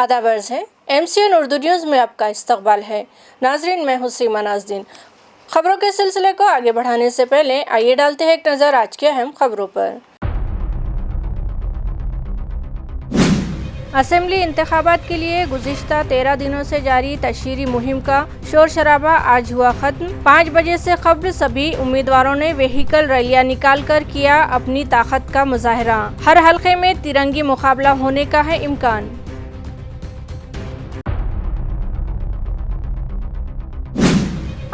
आदाब अर्ज़ है। MCN उर्दू न्यूज़ में आपका इस्तकबाल है। नाज़रीन, मैं हूँ सीमा नाज़रीन। खबरों के सिलसिले को आगे बढ़ाने से पहले आइए डालते हैं एक नज़र आज की अहम खबरों पर। असेंबली इंतखाबात के लिए गुज़िश्ता 13 दिनों से जारी तशहीरी मुहिम का शोर शराबा आज हुआ ख़त्म। 5 बजे से कब्ल सभी उम्मीदवारों ने व्हीकल रैलियां निकाल कर किया अपनी ताकत का मुजाहरा। हर हल्के में तिरंगी मुकाबला होने का है इम्कान।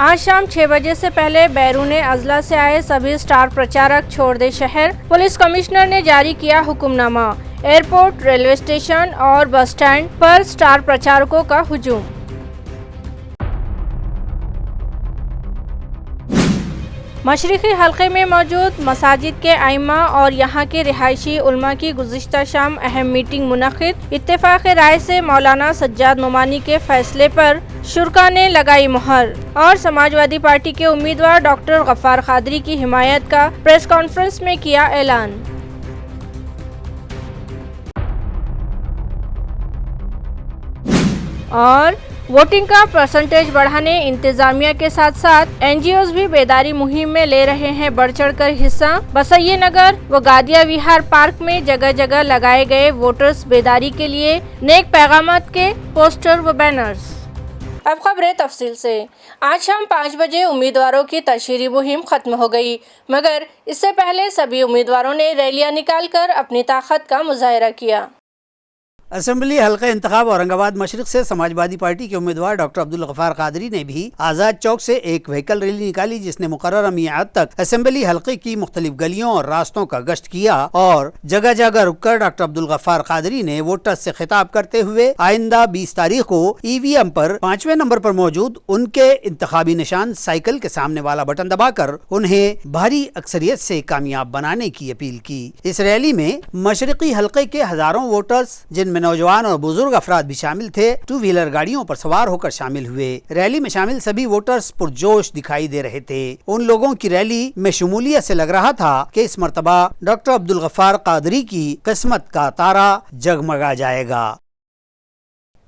आज शाम 6 बजे से पहले बैरून अजला से आए सभी स्टार प्रचारक छोड़ दे शहर। पुलिस कमिश्नर ने जारी किया हुक्मनामा। एयरपोर्ट, रेलवे स्टेशन और बस स्टैंड पर स्टार प्रचारकों का हुजूम। मशरिकी हल्के में मौजूद मसाजिद के आइमा और यहाँ के रिहायशी उलमा की गुज़िश्ता शाम अहम मीटिंग मुनक़िद। इत्तेफाक राय से मौलाना सज्जाद नुमानी के फैसले पर शुरा ने लगाई मुहर और समाजवादी पार्टी के उम्मीदवार डॉक्टर गफ्फार कादरी की हिमायत का प्रेस कॉन्फ्रेंस में किया ऐलान। और वोटिंग का परसेंटेज बढ़ाने इंतजामिया के साथ साथ NGOs भी बेदारी मुहिम में ले रहे हैं बढ़ चढ़ कर हिस्सा। बसैये नगर व गादिया विहार पार्क में जगह जगह लगाए गए वोटर्स बेदारी के लिए नेक पैगामात के पोस्टर व बैनर्स। अब खबरें तफसील से। आज शाम 5 बजे उम्मीदवारों की तशहीरी मुहिम खत्म हो गई, मगर इससे पहले सभी उम्मीदवारों ने रैलियां निकालकर अपनी ताकत का मुजाहरा किया। असेंबली हल्का इंतखाब औरंगाबाद मशरिक से समाजवादी पार्टी के उम्मीदवार डॉक्टर अब्दुल गफ्फार कादरी ने भी आज़ाद चौक से एक व्हीकल रैली निकाली, जिसने मुकर्रर मियाद तक असेंबली हल्के की मुख्तलिफ गलियों और रास्तों का गश्त किया और जगह जगह रुककर डॉक्टर अब्दुल गफ्फार कादरी ने वोटर्स से खिताब करते हुए आइंदा 20 तारीख को EVM पर 5वें नंबर पर मौजूद उनके इंतखाबी निशान साइकिल के सामने वाला बटन दबाकर उन्हें भारी अक्सरियत से कामयाब बनाने की अपील की। इस रैली में मशरिकी हल्के के हजारों वोटर्स, जिनमें नौजवान और बुजुर्ग अफराद भी शामिल थे, 2 व्हीलर गाड़ियों पर सवार होकर शामिल हुए। रैली में शामिल सभी वोटर्स पुरजोश दिखाई दे रहे थे। उन लोगों की रैली में शमूलियत से लग रहा था कि इस मर्तबा डॉक्टर अब्दुल गफ्फार कादरी की किस्मत का तारा जगमगा जाएगा।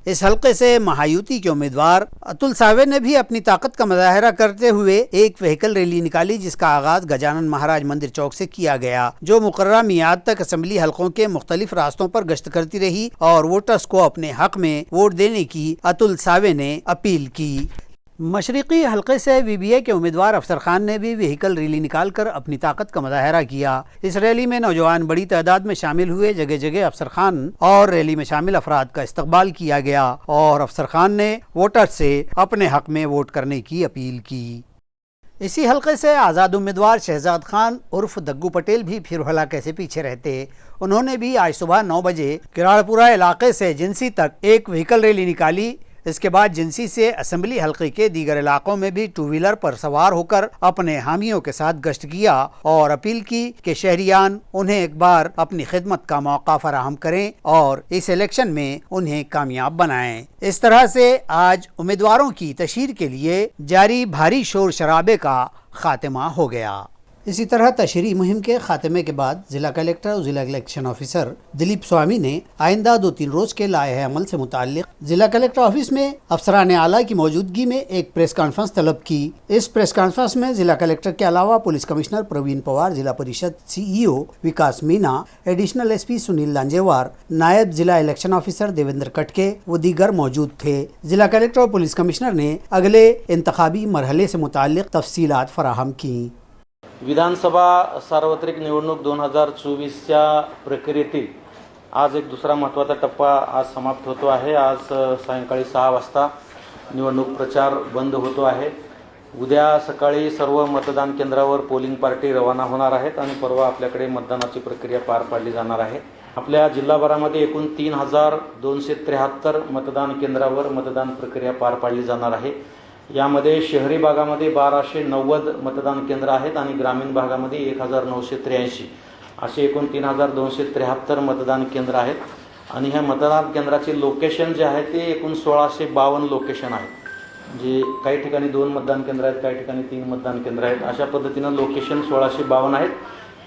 इस हल्के से महायुति के उम्मीदवार अतुल सावे ने भी अपनी ताकत का मुजाहरा करते हुए एक व्हीकल रैली निकाली, जिसका आगाज गजानन महाराज मंदिर चौक से किया गया, जो मुकर्रर मियाद तक असेंबली हल्कों के मुख्तलिफ रास्तों पर गश्त करती रही और वोटर्स को अपने हक में वोट देने की अतुल सावे ने अपील की। मशरिकी हल्के से VBA के उम्मीदवार अफसर खान ने भी व्हीकल रैली निकालकर अपनी ताकत का मुजाहरा किया। इस रैली में नौजवान बड़ी तादाद में शामिल हुए। जगह जगह अफसर खान और रैली में शामिल अफराद का इस्तकबाल किया गया और अफसर खान ने वोटर्स से अपने हक में वोट करने की अपील की। इसी हल्के से आज़ाद उम्मीदवार शहजाद खान उर्फ दग्गू पटेल भी फिर हलाके से पीछे रहते। उन्होंने भी आज सुबह 9 बजे किराड़पुरा इलाके से जिंसी तक एक व्हीकल रैली निकाली। इसके बाद जिंसी से असेंबली हल्के के दीगर इलाकों में भी 2 व्हीलर पर सवार होकर अपने हामियों के साथ गश्त किया और अपील की कि शहरियान उन्हें एक बार अपनी खिदमत का मौका फराहम करें और इस इलेक्शन में उन्हें कामयाब बनाएं। इस तरह से आज उम्मीदवारों की तशहीर के लिए जारी भारी शोर शराबे का खात्मा हो गया। इसी तरह तशहीरी मुहिम के खात्मे के बाद जिला कलेक्टर और जिला इलेक्शन ऑफिसर दिलीप स्वामी ने आइंदा 2-3 रोज के लाए अमल से मुताल्लिक जिला कलेक्टर ऑफिस में अफसरान आला की मौजूदगी में एक प्रेस कॉन्फ्रेंस तलब की। इस प्रेस कॉन्फ्रेंस में जिला कलेक्टर के अलावा पुलिस कमिश्नर प्रवीण पवार, जिला परिषद CEO विकास मीना, एडिशनल SP सुनील लांजेवार, नायब जिला इलेक्शन ऑफिसर देवेंद्र कटके व दीगर मौजूद थे। जिला कलेक्टर और पुलिस कमिश्नर ने अगले इंतखाबी मरहले से मुताल्लिक तफसीलात फराहम की। विधानसभा सार्वत्रिक निवडणूक 2024च्या प्रक्रियेतील आज एक दुसरा महत्त्वाचा टप्पा आज समाप्त होतो आहे। आज सायंकाळी 6 वाजता निवडणूक प्रचार बंद होतो आहे। उद्या सकाळी सर्व मतदान केंद्रावर पोलिंग पार्टी रवाना होणार आहेत आणि परवा आपल्याकडे मतदानाची प्रक्रिया पार पाडली जाणार आहे। आपल्या जिल्हाभरामध्ये एकूण 3273 मतदान केंद्रावर मतदान प्रक्रिया पार पाडली जाणार आहे। यामध्ये शहरी भागामध्ये 1290 मतदान केंद्र आहेत आणि ग्रामीण भागामध्ये 1983 असे एकूण 3273 मतदान केंद्र आहेत आणि ह्या मतदान केंद्राचे लोकेशन जे आहे ते एकूण 1652 लोकेशन आहेत। जे काही ठिकाणी 2 मतदान केंद्र आहेत, काही ठिकाणी 3 मतदान केंद्र आहेत, अशा पद्धतीने लोकेशन 1652 आहेत।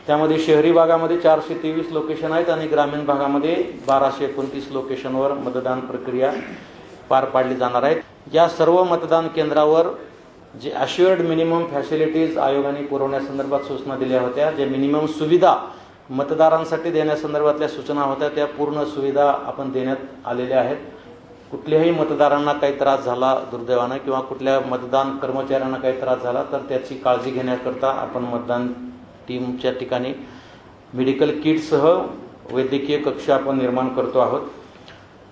त्यामध्ये शहरी भागामध्ये 423 लोकेशन आहेत आणि ग्रामीण भागामध्ये 1229 लोकेशनवर मतदान प्रक्रिया पार पाडली जाणार आहे। या सर्व मतदान केंद्रावर जे अश्युअर्ड मिनिमम फॅसिलिटीज आयोगाने पुरवण्यासंदर्भात सूचना दिल्या होत्या, जे मिनिमम सुविधा मतदारांसाठी देण्यासंदर्भातल्या सूचना होत्या, त्या पूर्ण सुविधा आपण देण्यात आलेल्या आहेत। कुठल्याही मतदारांना काही त्रास झाला दुर्दैवानं किंवा कुठल्या मतदान कर्मचाऱ्यांना काही त्रास झाला तर त्याची काळजी घेण्याकरता आपण मतदान टीमच्या ठिकाणी मेडिकल किटसह वैद्यकीय कक्ष आपण निर्माण करतो आहोत।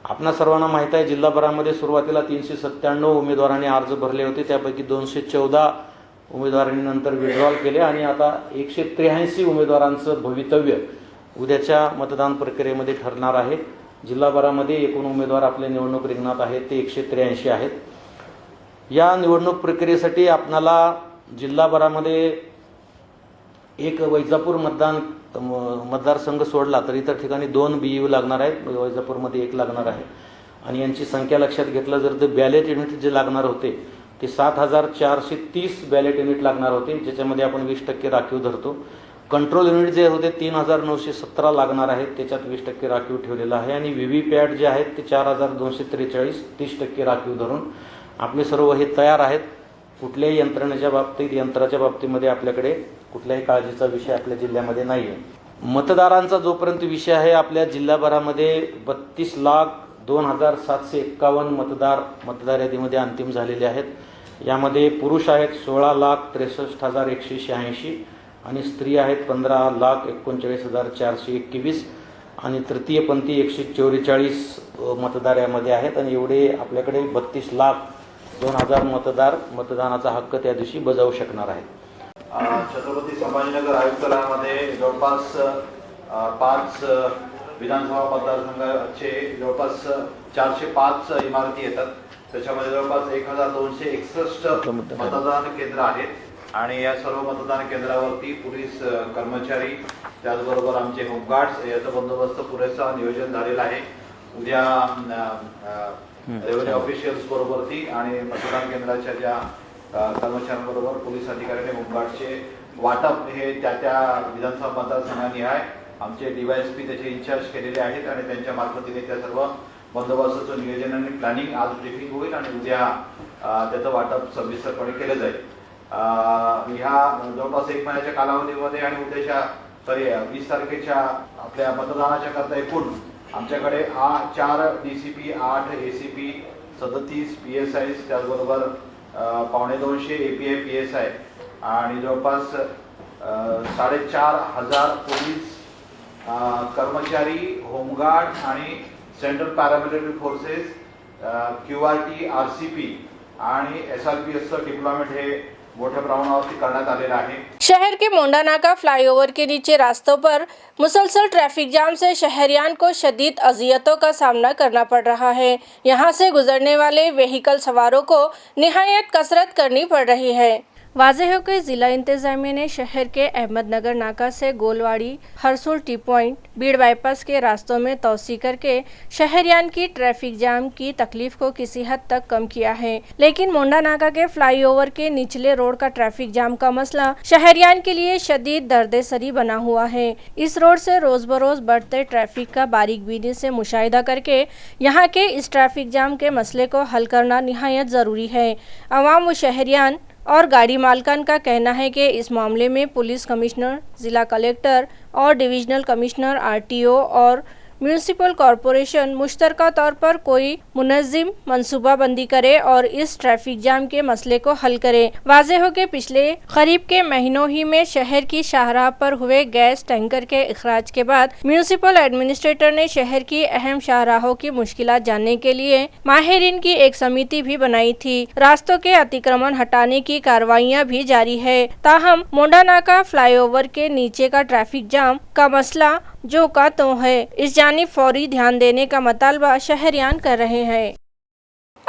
आपणा सर्वांना माहिती आहे, जिल्हाभरामध्ये सुरुवातीला 397 उमेदवारांनी अर्ज भरले होते, त्यापैकी 214 उमेदवारांनी नंतर विड्रॉल केले आणि आता 183 उमेदवारांचं भवितव्य उद्याच्या मतदान प्रक्रियेमध्ये ठरणार आहे। जिल्हाभरामध्ये एकूण उमेदवार आपले निवडणूक रिंगणात आहेत ते 183 आहेत। या निवडणूक प्रक्रियेसाठी आपणाला जिल्हाभरामध्ये एक वैजापूर मतदारसंघ सोडला तर इतर ठिकाणी 2 BU लागणार आहेत, वैजापूरमध्ये 1 लागणार आहे आणि यांची संख्या लक्षात घेतलं जर तर बॅलेट युनिट जे लागणार होते ते 7430 बॅलेट युनिट लागणार होते, ज्याच्यामध्ये आपण 20% राखीव धरतो। कंट्रोल युनिट जे होते 3917 लागणार आहेत, त्याच्यात 20% राखीव ठेवलेला आहे आणि VVPAT जे आहेत ते 4243 30% राखीव धरून आपले सर्व हे तयार आहेत। कुठल्याही यंत्राच्या बाबतीमध्ये आपल्याकडे कुठल्याही काळजीचा विषय आपल्या जिल्ह्यामध्ये नाही आहे। मतदारांचा जोपर्यंत विषय आहे, आपल्या जिल्हाभरामध्ये 32,02,751 मतदार यादीमध्ये अंतिम झालेले आहेत। यामध्ये पुरुष आहेत 16,63,186 आणि स्त्री आहेत 15,39,421 आणि तृतीयपंथी 144 मतदार यामध्ये आहेत आणि एवढे आपल्याकडे 32,02,000 मतदार मतदानाचा हक्क त्या दिवशी बजावू शकणार आहेत। छत्रपती संभाजीनगर आयुक्तालयामध्ये जवळपास 5 विधानसभा मतदारसंघाचे जवळपास 405 इमारती येतात, त्याच्यामध्ये जवळपास 1261 मतदान केंद्र आहेत आणि या सर्व मतदान केंद्रावरती पोलीस कर्मचारी त्याचबरोबर आमचे होमगार्ड्स याचा बंदोबस्त पुरेसा नियोजन झालेला आहे। उद्या रेव्हेन्यू ऑफिशियल्स बरोबरती आणि मतदान केंद्राच्या ज्या कर्मचाऱ्यांबरोबर पोलीस अधिकारी आणि होमगार्डचे वाटप हे त्या विधानसभा मतदारसंघांनी आहे। आमचे DYSP त्याचे इन्चार्ज केलेले आहेत आणि त्यांच्या मार्फतीने त्या सर्व बंदोबस्ताचं नियोजन आणि प्लॅनिंग आज ब्रीफिंग होईल आणि उद्या त्याचं वाटप सविस्तरपणे केलं जाईल। ह्या जवळपास 1 महिन्याच्या कालावधीमध्ये आणि उद्याच्या 20 तारखेच्या आपल्या मतदानाच्या करता एकूण आमच्याकडे 4 DCP, 8 ACP, 37 PSI, त्याचबरोबर 250 API PSI आणि जवळपास 4,500 पोलीस कर्मचारी, होमगार्ड आणि central paramilitary forces, QRT, RCP आणि SRPFचं डिप्लॉयमेंट हे मोठ्या प्रमाणावरती करण्यात आलेला आहे। शहर के मोंडा नाका फ्लाईओवर के नीचे रास्तों पर मुसलसल ट्रैफिक जाम से शहरियान को शदीद अजियतों का सामना करना पड़ रहा है। यहां से गुजरने वाले व्हीकल सवारों को निहायत कसरत करनी पड़ रही है। वाज़ेह हो कि ज़िला इंतज़ामिया ने शहर के अहमदनगर नाका से गोलवाड़ी, Harsul T point, Bir bypass के रास्तों में तोसी करके शहरियान की ट्रैफिक जाम की तकलीफ को किसी हद तक कम किया है, लेकिन मोंडा नाका के फ्लाईओवर के निचले रोड का ट्रैफिक जाम का मसला शहरियान के लिए शदीद दर्द-ए-सरी बना हुआ है। इस रोड से रोज़ बरोज़ बढ़ते ट्रैफिक का बारीक बीनी से मुशाहिदा करके यहाँ के इस ट्रैफिक जाम के मसले को हल करना निहायत ज़रूरी है। अवाम व शहरियान और गाड़ी मालकान का कहना है कि इस मामले में पुलिस कमिश्नर, ज़िला कलेक्टर और डिविजनल कमिश्नर RTO और म्यूनिसिपल कॉरपोरेशन मुश्तरका तौर पर कोई मुनज़्ज़िम मनसूबाबंदी करे और इस ट्रैफिक जाम के मसले को हल करे। वाज़ेह हो कि पिछले करीब के महीनों ही में शहर की शाहराह पर हुए गैस टैंकर के इखराज के बाद म्यूनिसिपल एडमिनिस्ट्रेटर ने शहर की अहम शाहराहों की मुश्किलात जानने के लिए माहिरीन की एक समिति भी बनाई थी। रास्तों के अतिक्रमण हटाने की कार्रवाइयाँ भी जारी है। ताहम मोंडा नाका फ्लाईओवर के नीचे का ट्रैफिक जाम का मसला जो का तो है, इस जानिब फौरी ध्यान देने का मुतालबा शहरियान कर रहे हैं।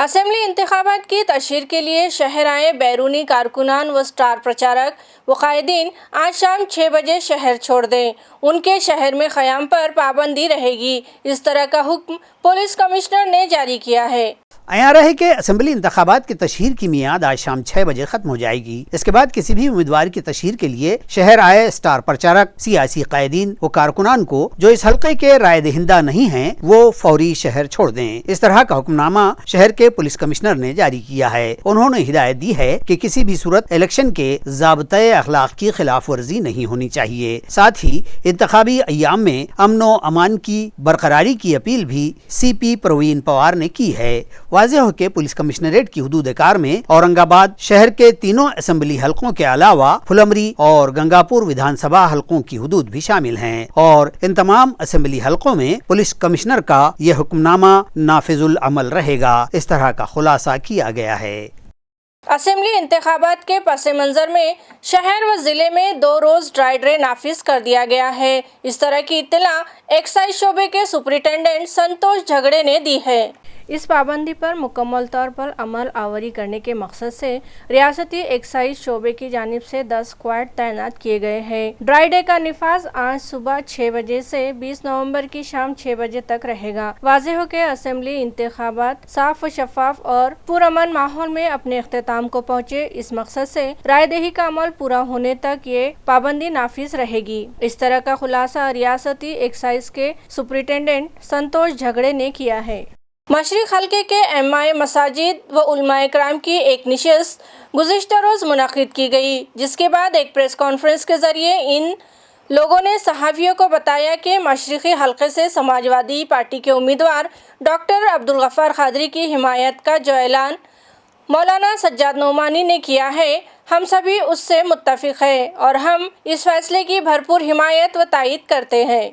असेंबली इंतखाबात की तशहीर के लिए शहर आए बैरूनी कारकुनान व स्टार प्रचारक व कायदीन आज शाम 6 बजे शहर छोड़ दें। उनके शहर में क़याम पर पाबंदी रहेगी। इस तरह का हुक्म पुलिस कमिश्नर ने जारी किया है। अयां रहे कि असेंबली इंतखाबात की तशहीर की मियाद आज शाम 6 बजे खत्म हो जाएगी। इसके बाद किसी भी उम्मीदवार की तशहीर के लिए शहर आए स्टार प्रचारक, सियासी कायदीन व कारकुनान को जो इस हल्के के राय दहिंदा नहीं हैं, वो फौरी शहर छोड़ दें। इस तरह का हुक्मनामा शहर के पुलिस कमिश्नर ने जारी किया है। उन्होंने हिदायत दी है कि किसी भी सूरत इलेक्शन के ज़ाब्ते अखलाक की खिलाफ वर्जी नहीं होनी चाहिए। साथ ही इंतखाबी अय्याम में अमनो अमान की बरकरारी की अपील भी CP प्रवीण पवार ने की है। वाज़ेह हो के पुलिस कमिश्नरेट की हुदूद कार में औरंगाबाद शहर के तीनों असेंबली हलकों के अलावा फुलमरी और गंगापुर विधानसभा हलकों की हुदूद भी शामिल हैं और इन तमाम असेंबली हलकों में पुलिस कमिश्नर का यह हुक्मनामा नाफिजुल अमल रहेगा। इस तरह का खुलासा किया गया है। असेंबली इंतखाबात के पस मंज़र में शहर व ज़िले में 2 रोज़ ड्राई डे नाफिज कर दिया गया है। इस तरह की इत्तला एक्साइज शोबे के सुपरिटेंडेंट संतोष झगड़े ने दी है। इस पाबंदी पर मुकम्मल तौर पर अमल आवरी करने के मकसद से रियासती एक्साइज शोबे की जानिब से 10 स्क्वाड तैनात किए गए हैं। ड्राई डे का निफाज आज सुबह 6 बजे से 20 नवंबर की शाम 6 बजे तक रहेगा। वाज़ेह हो के असेंबली इंतखाबात साफ व शफाफ और पुरअमन माहौल में अपने इख्तिताम को पहुँचे, इस मकसद से रायदही का अमल पूरा होने तक ये पाबंदी नाफिज रहेगी। इस तरह का खुलासा रियासती एक्साइज के सुपरिटेंडेंट संतोष झगड़े ने किया है। मशरिक हल्के के MI मसाजिद व उलमाए कराम की एक नशिस्त गुज़िश्ता रोज़ मुनक़िद की गई, जिसके बाद एक प्रेस कॉन्फ्रेंस के ज़रिए इन लोगों ने सहाफ़ियों को बताया कि मशरिक़ी हल्के से समाजवादी पार्टी के उम्मीदवार डॉक्टर अब्दुल गफ़ार क़ादरी की हिमायत का जो ऐलान मौलाना सज्जाद नोमानी ने किया है, हम सभी उससे मुत्तफ़िक़ हैं और हम इस फैसले की भरपूर हिमायत व तायीद करते हैं।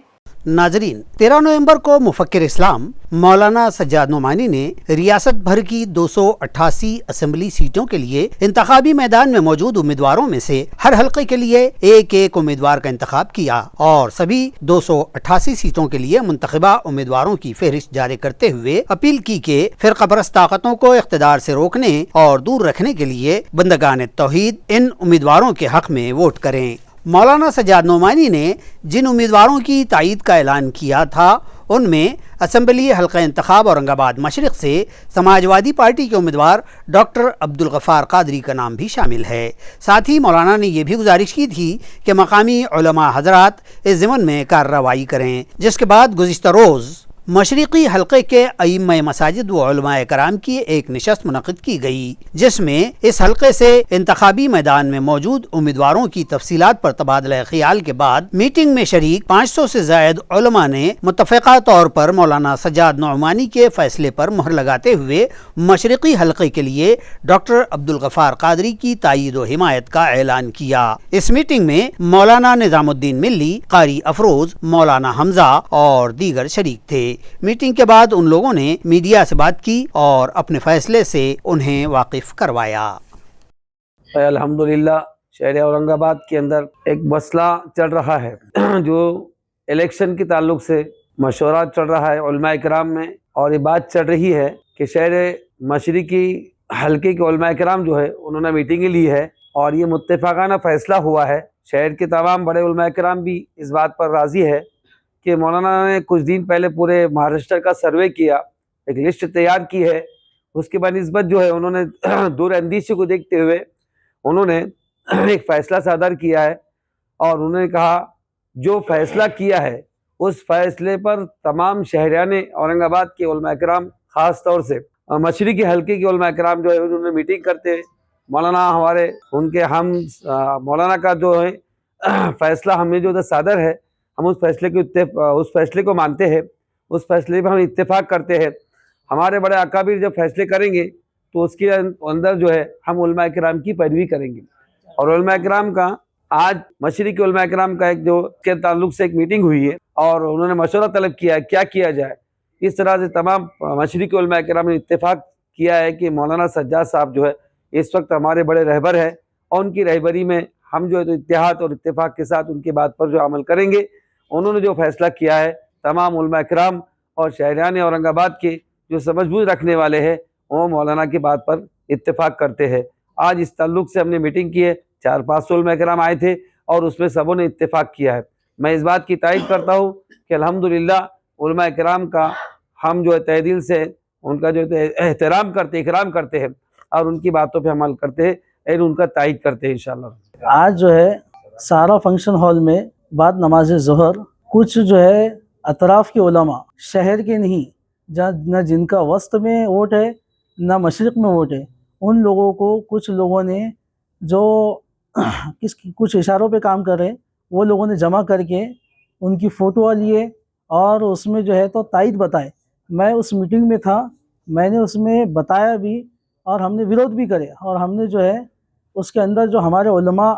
नाजरीन, 13 नवंबर को मुफक्किर इस्लाम मौलाना सज्जाद नोमानी ने रियासत भर की 288 असेंबली सीटों के लिए इंतखाबी मैदान में मौजूद उम्मीदवारों में से हर हल्के के लिए एक उम्मीदवार का इंतखाब किया और सभी 288 सीटों के लिए मुंतखबा उम्मीदवारों की फहरिस्त जारी करते हुए अपील की कि फ़िरक़ापरस्त ताकतों को इख्तिदार से रोकने और दूर रखने के लिए बंदगान तौहीद इन उम्मीदवारों के हक में वोट करें। मौलाना सज्जाद नोमानी ने जिन उम्मीदवारों की तायीद का ऐलान किया था उनमें असेंबली हल्का इंतखाब औरंगाबाद मशरिक़ से समाजवादी पार्टी के उम्मीदवार डॉक्टर अब्दुल गफ़ार क़ादरी का नाम भी शामिल है। साथ ही मौलाना ने यह भी गुजारिश की थी कि मकामी उलमा हज़रात इस ज़िम्मन में कार्रवाई करें, जिसके बाद गुज़िश्ता रोज़ मशरिक़ी हल्के के अइम्मा मसाजिद व उलमाए कराम की एक नशस्त मुनक़िद की गई, जिसमें इस हल्के से इंतखाबी मैदान में मौजूद उम्मीदवारों की तफसीलात पर तबादला ख्याल के बाद मीटिंग में शरीक 500 से ज़ायद उलमा ने मुत्तफ़िक़ा तौर पर मौलाना सज्जाद नोमानी के फैसले पर मुहर लगाते हुए मशरिक़ी हल्के के लिए डॉक्टर अब्दुल गफ़ार क़ादरी की तायीद व हिमायत का ऐलान किया। इस मीटिंग में मौलाना निज़ामुद्दीन मिल्ली, कारी अफरोज़, मौलाना हमजा और दीगर शरीक थे। मीटिंग के बाद उन लोगों ने मीडिया से बात की और अपने फैसले से उन्हें वाकिफ करवाया। अल्हम्दुलिल्लाह शहर औरंगाबाद के अंदर एक मसला चल रहा है जो इलेक्शन के ताल्लुक से मशवरा चल रहा है उलमा इकराम में, और ये बात चल रही है कि शहर मशरिकी हल्के के उलमा इकराम जो है उन्होंने मीटिंग ली है और ये मुत्तफ़ाक़ाना फ़ैसला हुआ है। शहर के तमाम बड़े उलमा इकराम भी इस बात पर राज़ी है कि मौलाना ने कुछ दिन पहले पूरे महाराष्ट्र का सर्वे किया, एक लिस्ट तैयार की है, उसके बनिस्बत जो है उन्होंने दूर अंदेशी को देखते हुए उन्होंने एक फ़ैसला सादर किया है और उन्होंने कहा जो फ़ैसला किया है उस फैसले पर तमाम शहरियान औरंगाबाद के उलमा इकराम ख़ास तौर से मशरिकी हल्के के उलमा इकराम जो है उन्होंने मीटिंग करते हैं। मौलाना हमारे उनके हम मौलाना का जो है फ़ैसला हमें जो सादर है हम उस फैसले को मानते हैं, उस फैसले पर हम इत्तेफाक करते हैं। हमारे बड़े अकाबिर जब फैसले करेंगे तो उसके अंदर जो है हम उलमा इकराम की पैरवी करेंगे। और उलमा इकराम का आज मशरिकी उलमा इकराम का एक जो के ताल्लुक से एक मीटिंग हुई है और उन्होंने मशवरा तलब किया है क्या किया जाए। इस तरह से तमाम मशरिकी उलमा इकराम ने इत्तेफाक किया है कि मौलाना सज्जाद साहब जो है इस वक्त हमारे बड़े रहबर हैं और उनकी रहबरी में हम जो है तो इत्तेहाद और इत्तेफाक के साथ उनकी बात पर जो अमल करेंगे। उन्होंने जो फैसला किया है तमाम उलमा इकराम और शहरियान औरंगाबाद के जो समझबूझ रखने वाले हैं वो मौलाना की बात पर इत्तेफाक करते हैं। आज इस ताल्लुक से हमने मीटिंग की है, 4-5 उलमा किराम आए थे और उसमें सबों ने इत्तेफाक किया है। मैं इस बात की तायद करता हूँ कि अल्हम्दुलिल्लाह उलमा किराम का हम जो है तहे दिल से उनका जो एहतराम करते इकराम करते हैं और उनकी बातों पे अमल करते हैं और उनका तायद करते हैं इंशाअल्लाह। आज जो है सारा फंक्शन हॉल में बाद नमाज ज़ोहर कुछ जो है अतराफ़ के उलमा, शहर के नहीं, न जिनका वस्त में वोट है न मशरिक़ में वोट है, उन लोगों को कुछ लोगों ने जो कुछ इशारों पे काम कर रहे हैं वो लोगों ने जमा करके उनकी फ़ोटो लिए और उसमें जो है तो तायद बताए। मैं उस मीटिंग में था, मैंने उसमें बताया भी और हमने विरोध भी करे और हमने जो है उसके अंदर जो हमारे उलमा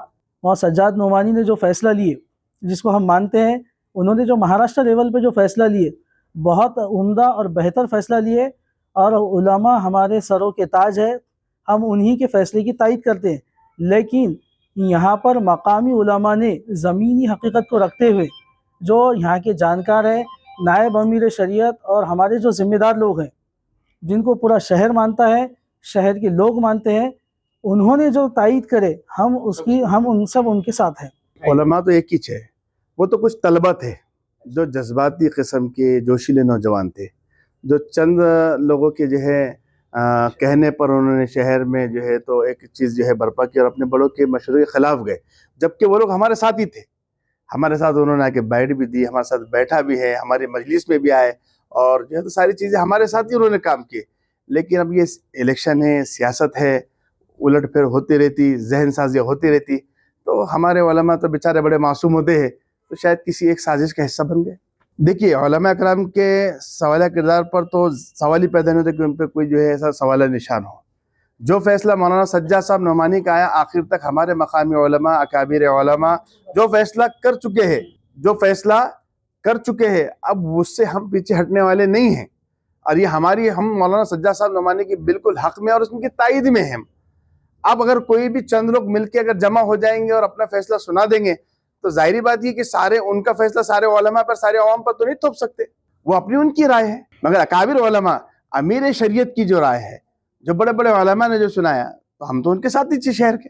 और सज्जाद नोमानी ने जो फ़ैसला लिए, जिसको हम मानते हैं, उन्होंने जो महाराष्ट्र लेवल पे जो फ़ैसला लिए बहुत उम्दा और बेहतर फ़ैसला लिए और उलमा हमारे सरों के ताज है, हम उन्हीं के फ़ैसले की तायद करते हैं। लेकिन यहाँ पर मकामी उलमा ने ज़मीनी हकीकत को रखते हुए जो यहाँ के जानकार हैं, नायब अमीर शरीयत और हमारे जो ज़िम्मेदार लोग हैं जिनको पूरा शहर मानता है, शहर के लोग मानते हैं, उन्होंने जो तायद करे हम उनके साथ हैं। उलमा तो एक ही है, वो तो कुछ तलबा थे जो जज्बाती किस्म के जोशीले नौजवान थे, जो चंद लोगों के जो है कहने पर उन्होंने शहर में जो है तो एक चीज़ जो है बर्पा की और अपने बड़ों के मशवरे के ख़िलाफ़ गए, जबकि वो लोग हमारे साथ ही थे। हमारे साथ उन्होंने आके बैठ भी दी, हमारे साथ बैठा भी है, हमारी मजलिस में भी आए और जो है तो सारी चीज़ें हमारे साथ ही उन्होंने काम किए। लेकिन अब ये इलेक्शन है, सियासत है, उलट फेर होती रहती, जहन साजियाँ होती रहती, तो हमारे उलमा तो बेचारे बड़े मासूम होते हैं, तो शायद किसी एक साजिश का हिस्सा बन गए। देखिए उलमा कराम के सवालिया किरदार पर तो सवाल ही पैदा नहीं होता कि उन पर कोई जो है ऐसा सवाल निशान हो। जो फैसला मौलाना सज्जाद साहब नोमानी का आया, आखिर तक हमारे मकामी उलमा, अकाबिर उलमा जो फैसला कर चुके हैं, अब उससे हम पीछे हटने वाले नहीं हैं और ये हम मौलाना सज्जाद साहब नोमानी की बिल्कुल हक में और उनकी तायद में हैं। अब अगर कोई भी चंद लोग मिलके अगर जमा हो जाएंगे और अपना फैसला सुना देंगे तो जाहिर बात ये कि सारे उनका फैसला सारे उलमा पर, सारे अवाम पर तो नहीं थोप सकते, वो अपनी उनकी राय है। मगर अकाबिर उलमा, अमीर शरीयत की जो राय है, जो बड़े बड़े उलमा ने जो सुनाया, तो हम तो उनके साथ ही शहर के।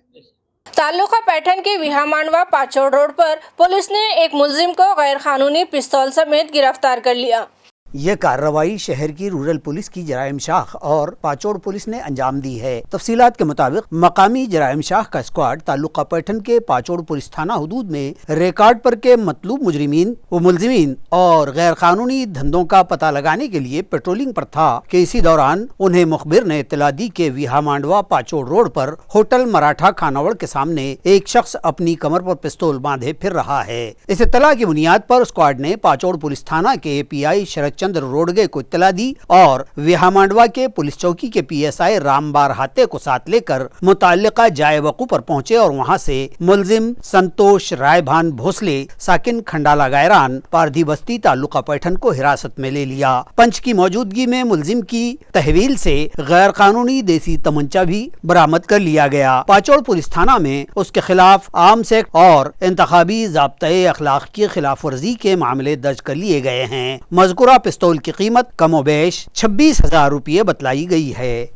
तालुका पैठन के विहामांडवा पाचोड़ रोड पर पुलिस ने एक मुलजिम को गैर कानूनी पिस्तौल समेत गिरफ्तार कर लिया। यह कार्रवाई शहर की रूरल पुलिस की जराइम शाख और पाचोड़ पुलिस ने अंजाम दी है। तफसीलात के मुताबिक मकामी जराइम शाख का स्क्वाड तालुका पैठन के पाचोड़ पुलिस थाना हदूद में रिकॉर्ड पर के मतलूब मुजरिमीन व मुलजिमीन और गैर कानूनी धंधों का पता लगाने के लिए पेट्रोलिंग पर था कि इसी दौरान उन्हें मुखबिर ने इत्तला दी कि विहामांडवा पाचोड़ रोड पर होटल मराठा खानावड़ के सामने एक शख्स अपनी कमर पर पिस्तौल बांधे फिर रहा है। इस इत्तला की बुनियाद पर स्क्वाड ने पाचोड़ पुलिस थाना के API शरद चंद्र रोडगे को इत्तला दी और विहामांडवा के पुलिस चौकी के PSI रामबार हाते को साथ लेकर मुताल्लिका जाए वकू पर पहुंचे और वहां से मुलजिम संतोष रायभान भोसले साकिन खंडाला गायरान पारधी बस्ती तालुका पैठन को हिरासत में ले लिया। पंच की मौजूदगी में मुलजिम की तहवील से गैर कानूनी देसी तमंचा भी बरामद कर लिया गया। पाचोड़ पुलिस थाना में उसके खिलाफ आर्म्स एक्ट और इंतखाबी ज़ाब्ते अखलाक की खिलाफ वर्जी के मामले दर्ज कर लिए गए हैं। मज़कूरा पिस्तौल की कीमत कमोबेश 26,000 रुपये बतलाई गई है।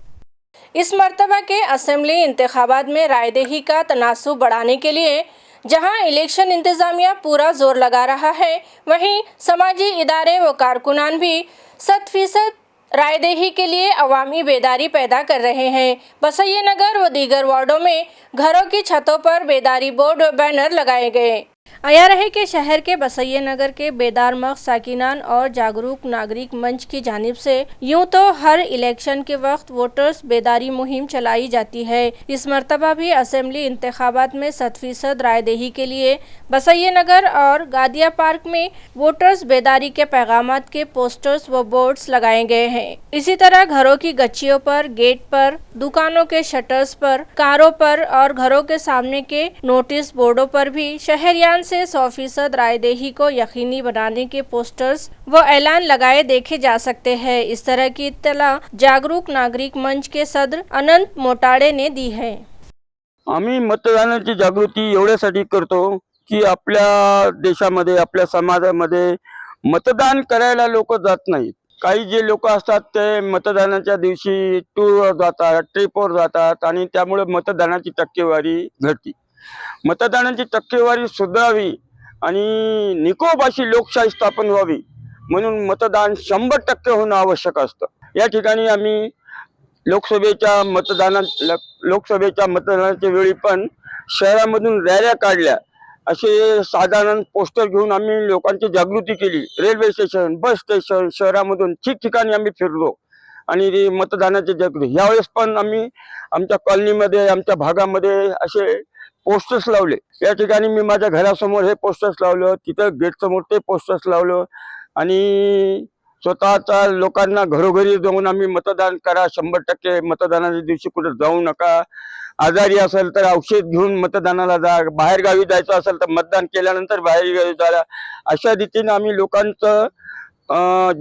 इस मर्तबा के असेंबली इंतखाबात में रायदही का तनासुब बढ़ाने के लिए जहां इलेक्शन इंतजामिया पूरा जोर लगा रहा है, वहीं समाजी इदारे व कारकुनान भी 100% रायदही के लिए अवामी बेदारी पैदा कर रहे हैं। बसैया नगर व दीगर वार्डों में घरों की छतों पर बेदारी बोर्ड व बैनर लगाए गए। आया रहे कि शहर के बसैया नगर के बेदार मख्त साकिनान और जागरूक नागरिक मंच की जानिब से यूं तो हर इलेक्शन के वक्त वोटर्स बेदारी मुहिम चलाई जाती है। इस मरतबा भी असेंबली इंतखाबात में 100% रायदही के लिए बसैया नगर और गादिया पार्क में वोटर्स बेदारी के पैगामात के पोस्टर्स व बोर्ड्स लगाए गए हैं। इसी तरह घरों की गच्चियों पर, गेट पर, दुकानों के शटर्स पर, कारों पर और घरों के सामने के नोटिस बोर्डों पर भी शहरियान से 100% रायदही को यकीनी बनाने के पोस्टर्स व ऐलान लगाए देखे जा सकते हैं। इस तरह की इत्तला जागरूक नागरिक मंच के सदर अनंत मोटाडे ने दी है। आम्ही मतदानाची जागृती एवढ्यासाठी करतो की आपल्या देशामध्ये, आपल्या समाजामध्ये मतदान करायला लोक जात नाहीत काही जे लोक असतात ते मतदानाच्या दिवशी टूरवर जातात, ट्रिपवर जातात आणि त्यामुळे मतदानाची टक्केवारी घटते. मतदानाची टक्केवारी सुधारावी आणि निकोप अशी लोकशाही स्थापन व्हावी म्हणून मतदान 100% होणं आवश्यक असतं. या ठिकाणी आम्ही लोकसभेच्या मतदानाच्या वेळी पण शहरामधून रॅल्या काढल्या. असे साधारण पोस्टर घेऊन आम्ही लोकांची जागृती केली. रेल्वे स्टेशन, बस स्टेशन, शहरामधून ठिकठिकाणी आम्ही फिरलो आणि मतदानाची जागृती. यावेळेस पण आम्ही आमच्या कॉलनीमध्ये, आमच्या भागामध्ये असे पोस्टर्स लावले. या ठिकाणी मी माझ्या घरासमोर हे पोस्टर्स लावलं, तिथं गेट समोर ते पोस्टर्स लावलं आणि स्वतःच्या लोकांना घरोघरी जाऊन आम्ही मतदान करा, 100% मतदानाच्या दिवशी कुठे जाऊ नका, आजारी असेल तर औषध घेऊन मतदानाला जा, बाहेर गावी जायचं असेल तर मतदान केल्यानंतर बाहेर गावी जा, अशा रीतीने आम्ही लोकांचं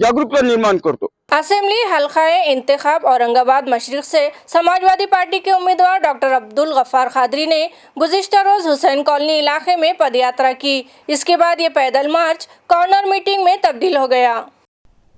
जागरूकता निर्माण करतो. असेंबली हल्का इंतखाब औरंगाबाद मशरिक से समाजवादी पार्टी के उम्मीदवार डॉक्टर अब्दुल गफ्फार कादरी ने गुज़िश्ता रोज हुसैन कॉलोनी इलाके में पदयात्रा की. इसके बाद ये पैदल मार्च कॉर्नर मीटिंग में तब्दील हो गया.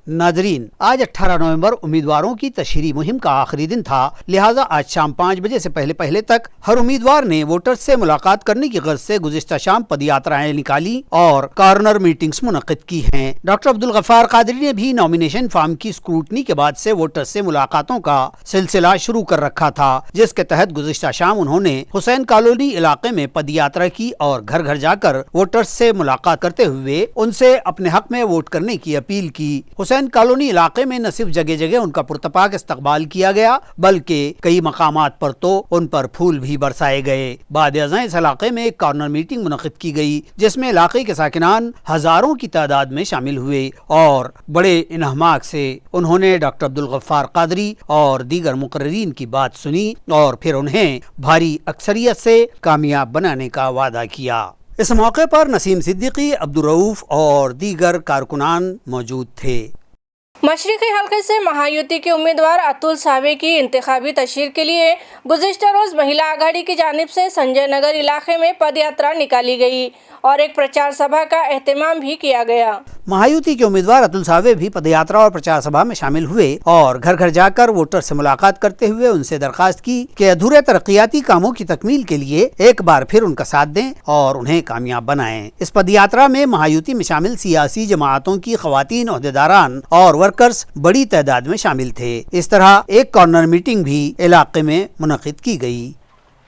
नाजरीन, आज 18 नवंबर उम्मीदवारों की तशहीरी मुहिम का आखिरी दिन था, लिहाजा आज शाम 5 बजे से पहले तक हर उम्मीदवार ने वोटर्स से मुलाकात करने की गर्ज से गुज़िश्ता शाम पदयात्राएं निकाली और कॉर्नर मीटिंग्स मुनक्किद की हैं. डॉक्टर अब्दुल गफ्फार कादरी ने भी नॉमिनेशन फॉर्म की स्क्रूटनी के बाद से वोटर्स से मुलाकातों का सिलसिला शुरू कर रखा था, जिसके तहत गुज़िश्ता शाम उन्होंने हुसैन कॉलोनी इलाके में पदयात्रा की और घर घर जाकर वोटर्स से मुलाकात करते हुए उनसे अपने हक में वोट करने की अपील की. हुसैन कॉलोनी इलाके में न सिर्फ जगह जगह उनका पुरतपाक इस्तकबाल किया गया, बल्कि कई मकामात पर तो उन पर फूल भी बरसाए गए. बाद अज़ां इस इलाके में एक कॉर्नर मीटिंग मुनक़िद की गई, जिसमें इलाके के साकिनान हजारों की तादाद में शामिल हुए और बड़े इन्हमाक से उन्होंने डॉक्टर अब्दुल गफ्फार कादरी और दीगर मुकर्ररीन की बात सुनी और फिर उन्हें भारी अक्सरियत से कामयाब बनाने का वादा किया. इस मौके पर नसीम सिद्दीकी, अब्दुल रऊफ और दीगर कारकुनान मौजूद थे. मशरिकी हल्के से महायुति के उम्मीदवार अतुल सावे की इंतखाबी तशहीर के लिए गुज़िश्ता रोज महिला आघाड़ी की जानिब से संजय नगर इलाके में पदयात्रा निकाली गई और एक प्रचार सभा का एहतमाम भी किया गया. महायुति के उम्मीदवार अतुल सावे भी पदयात्रा और प्रचार सभा में शामिल हुए और घर घर जाकर वोटर से मुलाकात करते हुए उनसे दरखास्त की कि अधूरे तरक्याती कामों की तकमील के लिए एक बार फिर उनका साथ दें और उन्हें कामयाब बनाएं. इस पदयात्रा में महायुति में शामिल सियासी जमातों की खवातीन, ओहदेदारान और वर्कर्स बड़ी तादाद में शामिल थे. इस तरह एक कॉर्नर मीटिंग भी इलाके में मुनक़िद की गई.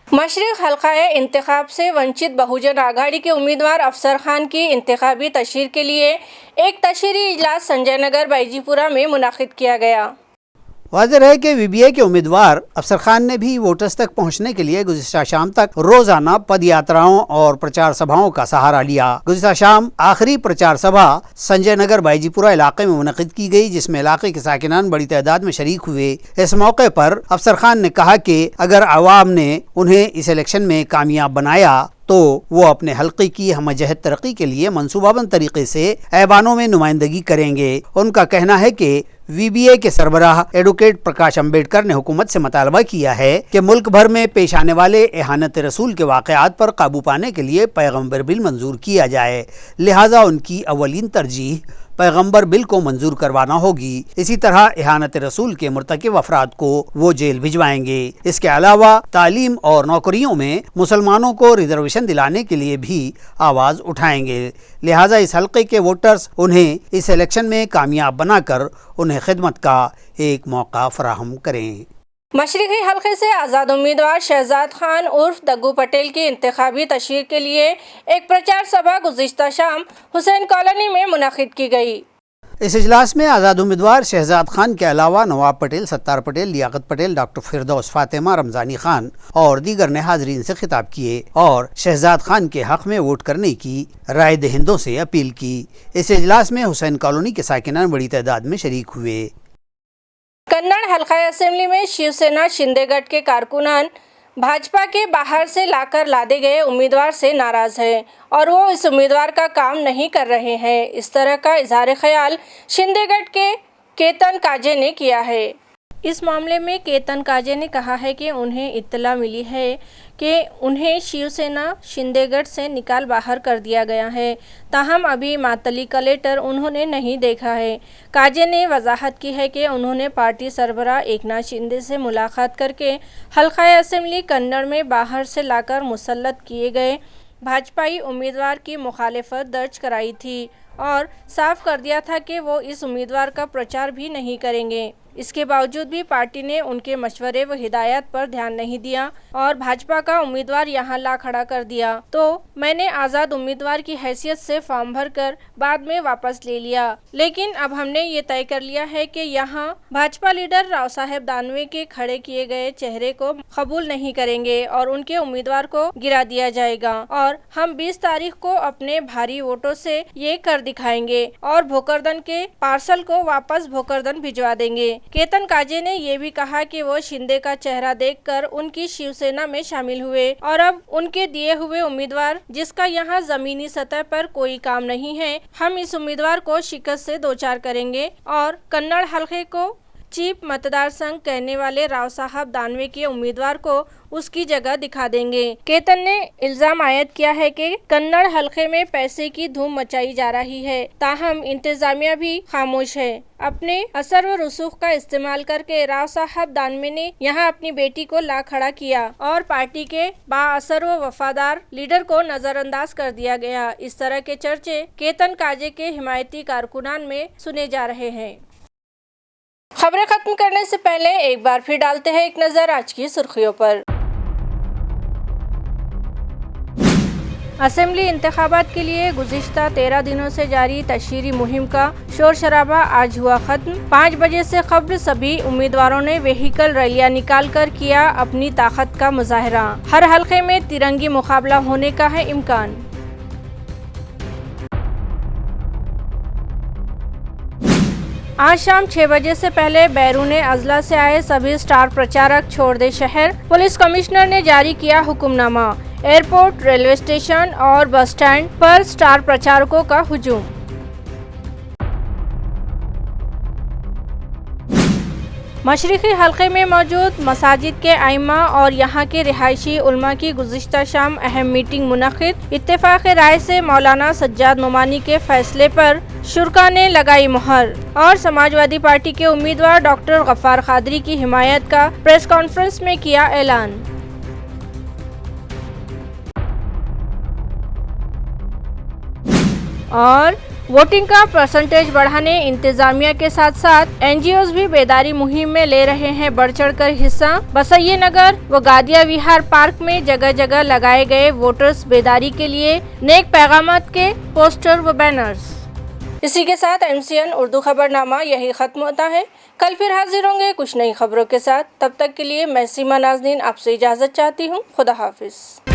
मशरिक हल्का इंतखाब से वंचित बहुजन आघाड़ी के उम्मीदवार अफसर खान की इंतखाबी तशहीर के लिए एक तशहीरी इजलास संजय नगर बैजीपुरा में मुनाकिद किया गया. वाज़ेह है कि वीबीए के उम्मीदवार अफसर खान ने भी वोटर्स तक पहुंचने के लिए गुज़िश्ता शाम तक रोजाना पदयात्राओं और प्रचार सभाओं का सहारा लिया. गुज़िश्ता शाम आखिरी प्रचार सभा संजय नगर बैजीपुरा इलाके में मुनक़िद की गई, जिसमें इलाके के साकिनान बड़ी तादाद में शरीक हुए. इस मौके पर अफसर खान ने कहा कि अगर आवाम ने उन्हें इस इलेक्शन में कामयाब बनाया तो वो अपने हल्के की हमजहत तरक्की के लिए मनसूबाबंद तरीके से ऐवानों में नुमाइंदगी करेंगे. उनका कहना है कि वीबीए के सरबराह एडवोकेट प्रकाश अम्बेडकर ने हुकूमत से मुतालबा किया है कि मुल्क भर में पेश आने वाले एहानत रसूल के वाक़यात पर काबू पाने के लिए पैगम्बर बिल मंजूर किया जाए. लिहाजा उनकी अवलीन तरजीह पैगम्बर बिल को मंजूर करवाना होगी. इसी तरह एहानत रसूल के मुर्तकिब अफराद को वो जेल भिजवाएंगे. इसके अलावा तालीम और नौकरियों में मुसलमानों को रिजर्वेशन दिलाने के लिए भी आवाज़ उठाएंगे. लिहाजा इस हल्के के वोटर्स उन्हें इस इलेक्शन में कामयाब बनाकर उन्हें खिदमत का एक मौका फराहम करें. मशरिकी हल्के से आज़ाद उम्मीदवार शहजाद खान उर्फ दग्गू पटेल की इंतखाबी तशहीर के लिए एक प्रचार सभा गुज़िश्ता शाम हुसैन कॉलोनी में मुनक़िद की गई. इस इजलास में आज़ाद उम्मीदवार शहजाद खान के अलावा नवाब पटेल, सत्तार पटेल, लियाकत पटेल, डॉक्टर फिरदौस फातिमा, रमज़ानी खान और दीगर ने हाज़रीन से खिताब किए और शहजाद खान के हक़ में वोट करने की राय दहिंदों से अपील की. इस इजलास में हुसैन कॉलोनी के साकिनान बड़ी तादाद में शरीक हुए. कन्नड़ हल्का असेंबली में शिवसेना शिंदेगढ़ के कारकुनान भाजपा के बाहर से लाकर लादे गए उम्मीदवार से नाराज है और वो इस उम्मीदवार का काम नहीं कर रहे हैं. इस तरह का इजहार ख्याल शिंदेगढ़ के केतन काजे ने किया है. इस मामले में केतन काजे ने कहा है कि उन्हें इत्तला मिली है कि उन्हें शिवसेना शिंदेगढ़ से निकाल बाहर कर दिया गया है, ताहम अभी मातली का लेटर उन्होंने नहीं देखा है। काजे ने वजाहत की है कि उन्होंने पार्टी सरबराह एकनाथ शिंदे से मुलाकात करके हल्का असेंबली कन्नड़ में बाहर से लाकर मुसल्लत किए गए भाजपाई उम्मीदवार की मुखालिफत दर्ज कराई थी और साफ कर दिया था कि वो इस उम्मीदवार का प्रचार भी नहीं करेंगे। इसके बावजूद भी पार्टी ने उनके मशवरे व हिदायत पर ध्यान नहीं दिया और भाजपा का उम्मीदवार यहां ला खड़ा कर दिया, तो मैंने आज़ाद उम्मीदवार की हैसियत से फॉर्म भरकर बाद में वापस ले लिया। लेकिन अब हमने ये तय कर लिया है कि यहां भाजपा लीडर राव साहेब दानवे के खड़े किए गए चेहरे को कबूल नहीं करेंगे और उनके उम्मीदवार को गिरा दिया जाएगा और हम 20 तारीख को अपने भारी वोटों से ये कर दिखाएंगे और भोकरदन के पार्सल को वापस भोकरदन भिजवा देंगे। केतन काजे ने ये भी कहा कि वो शिंदे का चेहरा देखकर उनकी शिवसेना में शामिल हुए और अब उनके दिए हुए उम्मीदवार जिसका यहाँ जमीनी सतह पर कोई काम नहीं है, हम इस उम्मीदवार को शिकस्त से दो चार करेंगे और कन्नड़ हलके को चीफ मतदार संघ कहने वाले राव साहब दानवे के उम्मीदवार को उसकी जगह दिखा देंगे। केतन ने इल्जाम आयद किया है कि कन्नड़ हलके में पैसे की धूम मचाई जा रही है, ताहम इंतजामिया भी खामोश है। अपने असर व रसूख का इस्तेमाल करके राव साहब दानवे ने यहाँ अपनी बेटी को ला खड़ा किया और पार्टी के बाअसर व वफादार लीडर को नजरअंदाज कर दिया गया। इस तरह के चर्चे केतन काजे के हिमायती कारकुनान में सुने जा रहे हैं। खबरें खत्म करने से पहले एक बार फिर डालते हैं एक नजर आज की सुर्खियों पर। असेंबली इंतखाबात के लिए गुज़िश्ता 13 दिनों से जारी तशहीरी मुहिम का शोर शराबा आज हुआ खत्म। 5 बजे से कब्ल सभी उम्मीदवारों ने व्हीकल रैलियां निकालकर किया अपनी ताकत का मुजाहरा। हर हलके में तिरंगी मुकाबला होने का है इम्कान। आज शाम 6 बजे से पहले बैरून अजला से आए सभी स्टार प्रचारक छोड़ दे शहर। पुलिस कमिश्नर ने जारी किया हुक्मनामा। एयरपोर्ट, रेलवे स्टेशन और बस स्टैंड पर स्टार प्रचारकों का हुजूम। मशरिकी हलके में मौजूद मसाजिद के आइमा और यहाँ के रिहायशी उलमा की गुज़िश्ता शाम अहम मीटिंग मुनक़िद। इत्तेफाक राय से मौलाना सज्जाद नोमानी के फैसले पर शुरा ने लगाई मुहर और समाजवादी पार्टी के उम्मीदवार डॉक्टर गफ्फार कादरी की हिमायत का प्रेस कॉन्फ्रेंस में किया ऐलान। और वोटिंग का परसेंटेज बढ़ाने इंतजामिया के साथ साथ एनजीओज भी बेदारी मुहिम में ले रहे हैं बढ़ चढ़कर हिस्सा। बसैये नगर व गादिया विहार पार्क में जगह जगह लगाए गए वोटर्स बेदारी के लिए नेक पैगामात के पोस्टर व बैनर्स। इसी के साथ MCN उर्दू खबरनामा यही खत्म होता है। कल फिर हाजिर होंगे कुछ नई खबरों के साथ। तब तक के लिए मैं सीमा नाज़नीन आपसे इजाज़त चाहती हूँ। खुदा हाफिज।